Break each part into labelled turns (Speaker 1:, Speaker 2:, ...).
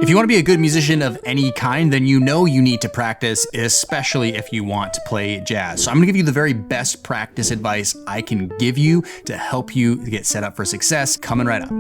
Speaker 1: If you want to be a good musician of any kind, then you know you need to practice, especially if you want to play jazz. So I'm going to give you the very best practice advice I can give you to help you get set up for success, coming right up.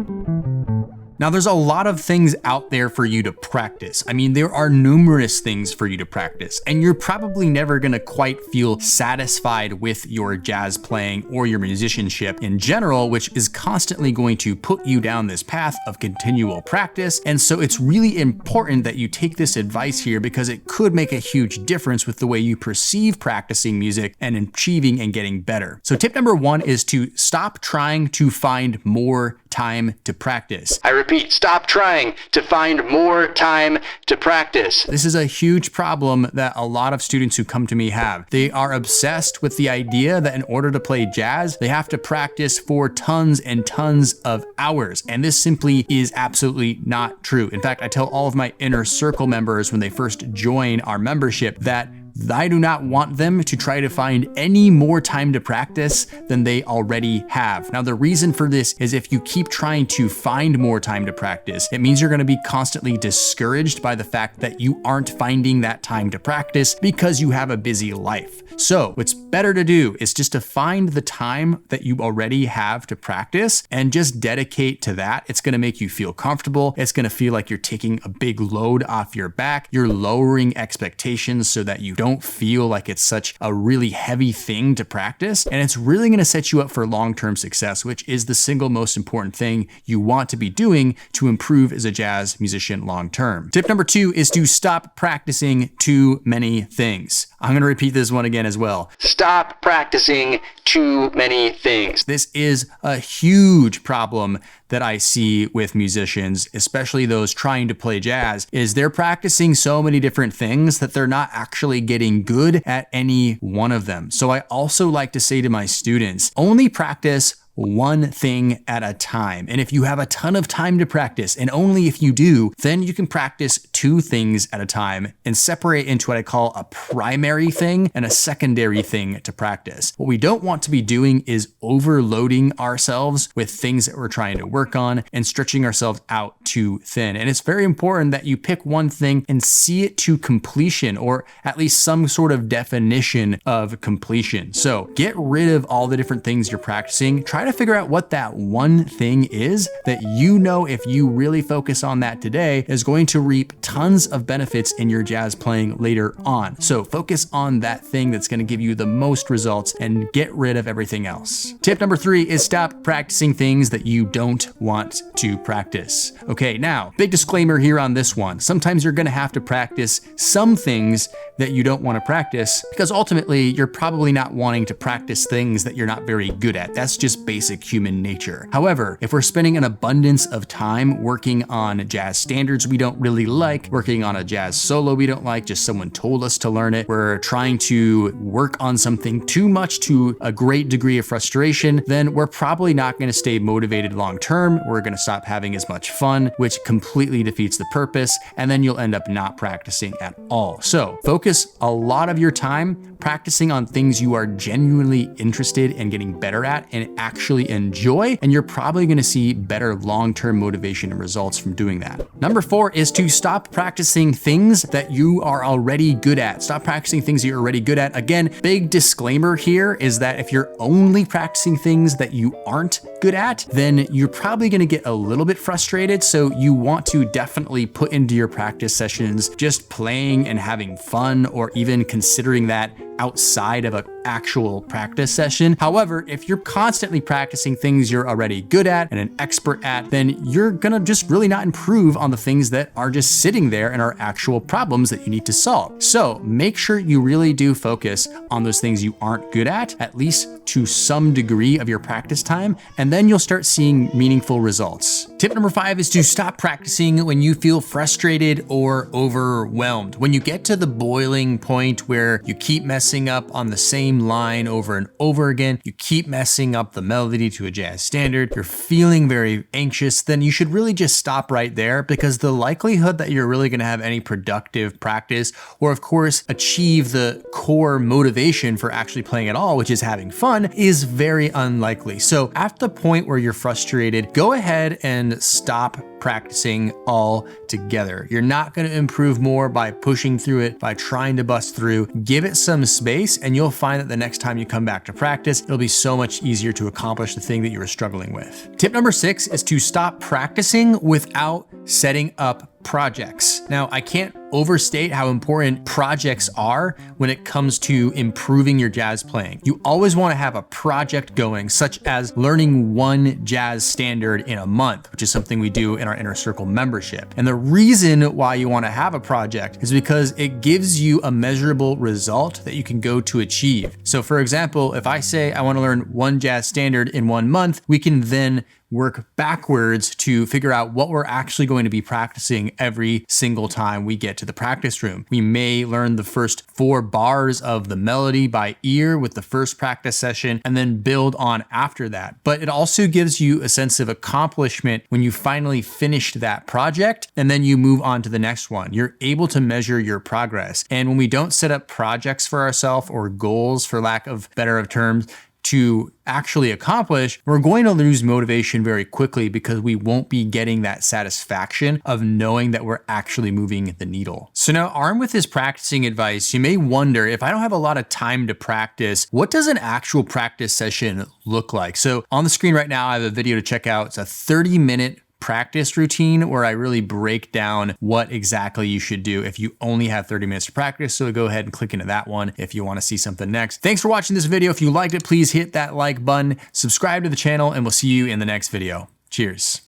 Speaker 1: Now, there's a lot of things out there for you to practice. I mean, there are numerous things for you to practice, and you're probably never gonna quite feel satisfied with your jazz playing or your musicianship in general, which is constantly going to put you down this path of continual practice. And so it's really important that you take this advice here because it could make a huge difference with the way you perceive practicing music and achieving and getting better. So tip number one is to stop trying to find more time to practice. I repeat, stop trying to find more time to practice. This is a huge problem that a lot of students who come to me have. They are obsessed with the idea that in order to play jazz, they have to practice for tons and tons of hours. And this simply is absolutely not true. In fact, I tell all of my inner circle members when they first join our membership that I do not want them to try to find any more time to practice than they already have. Now, the reason for this is if you keep trying to find more time to practice, it means you're going to be constantly discouraged by the fact that you aren't finding that time to practice because you have a busy life. So what's better to do is just to find the time that you already have to practice and just dedicate to that. It's going to make you feel comfortable. It's going to feel like you're taking a big load off your back. You're lowering expectations so that you don't feel like it's such a really heavy thing to practice. And it's really going to set you up for long-term success, which is the single most important thing you want to be doing to improve as a jazz musician long-term. Tip number two is to stop practicing too many things. I'm going to repeat this one again as well. Stop practicing too many things. This is a huge problem that I see with musicians, especially those trying to play jazz, is they're practicing so many different things that they're not actually getting good at any one of them. So I also like to say to my students, only practice one thing at a time. And if you have a ton of time to practice, and only if you do, then you can practice two things at a time and separate into what I call a primary thing and a secondary thing to practice. What we don't want to be doing is overloading ourselves with things that we're trying to work on and stretching ourselves out too thin. And it's very important that you pick one thing and see it to completion, or at least some sort of definition of completion. So get rid of all the different things you're practicing. Try to figure out what that one thing is that you know if you really focus on that today is going to reap tons of benefits in your jazz playing later on. So focus on that thing that's going to give you the most results and get rid of everything else. Tip number three is stop practicing things that you don't want to practice. Okay, now, big disclaimer here on this one. Sometimes you're going to have to practice some things that you don't want to practice because ultimately you're probably not wanting to practice things that you're not very good at. That's just basic human nature. However, if we're spending an abundance of time working on jazz standards we don't really like, working on a jazz solo we don't like, just someone told us to learn it, we're trying to work on something too much to a great degree of frustration, then we're probably not going to stay motivated long term. We're going to stop having as much fun, which completely defeats the purpose, and then you'll end up not practicing at all. So focus a lot of your time practicing on things you are genuinely interested in getting better at and actually enjoy, and you're probably going to see better long-term motivation and results from doing that. Number four is to stop practicing things that you are already good at. Stop practicing things that you're already good at. Again, big disclaimer here is that if you're only practicing things that you aren't good at, then you're probably going to get a little bit frustrated. So you want to definitely put into your practice sessions just playing and having fun, or even considering that outside of an actual practice session. However, if you're constantly practicing things you're already good at and an expert at, then you're gonna just really not improve on the things that are just sitting there and are actual problems that you need to solve. So make sure you really do focus on those things you aren't good at least to some degree of your practice time, and then you'll start seeing meaningful results. Tip number 5 is to stop practicing when you feel frustrated or overwhelmed. When you get to the boiling point where you keep messing up on the same line over and over again, you keep messing up the melody to a jazz standard, you're feeling very anxious, then you should really just stop right there, because the likelihood that you're really going to have any productive practice or of course achieve the core motivation for actually playing at all, which is having fun, is very unlikely. So at the point where you're frustrated, go ahead and stop practicing altogether. You're not going to improve more by pushing through it, by trying to bust through. Give it some space and you'll find that the next time you come back to practice, it'll be so much easier to accomplish the thing that you were struggling with. Tip number 6 is to stop practicing without setting up projects. Now, I can't overstate how important projects are when it comes to improving your jazz playing. You always want to have a project going, such as learning one jazz standard in a month, which is something we do in our Inner Circle membership. And the reason why you want to have a project is because it gives you a measurable result that you can go to achieve. So for example, if I say I want to learn one jazz standard in 1 month, we can then work backwards to figure out what we're actually going to be practicing every single time we get to the practice room. We may learn the first 4 bars of the melody by ear with the first practice session and then build on after that. But it also gives you a sense of accomplishment when you finally finished that project and then you move on to the next one. You're able to measure your progress. And when we don't set up projects for ourselves, or goals for lack of better of terms, to actually accomplish, we're going to lose motivation very quickly, because we won't be getting that satisfaction of knowing that we're actually moving the needle. So now, armed with this practicing advice, you may wonder, if I don't have a lot of time to practice, what does an actual practice session look like? So on the screen right now, I have a video to check out. It's a 30-minute practice routine where I really break down what exactly you should do if you only have 30 minutes to practice. So go ahead and click into that one if you want to see something next. Thanks for watching this video. If you liked it, please hit that like button, subscribe to the channel, and we'll see you in the next video. Cheers.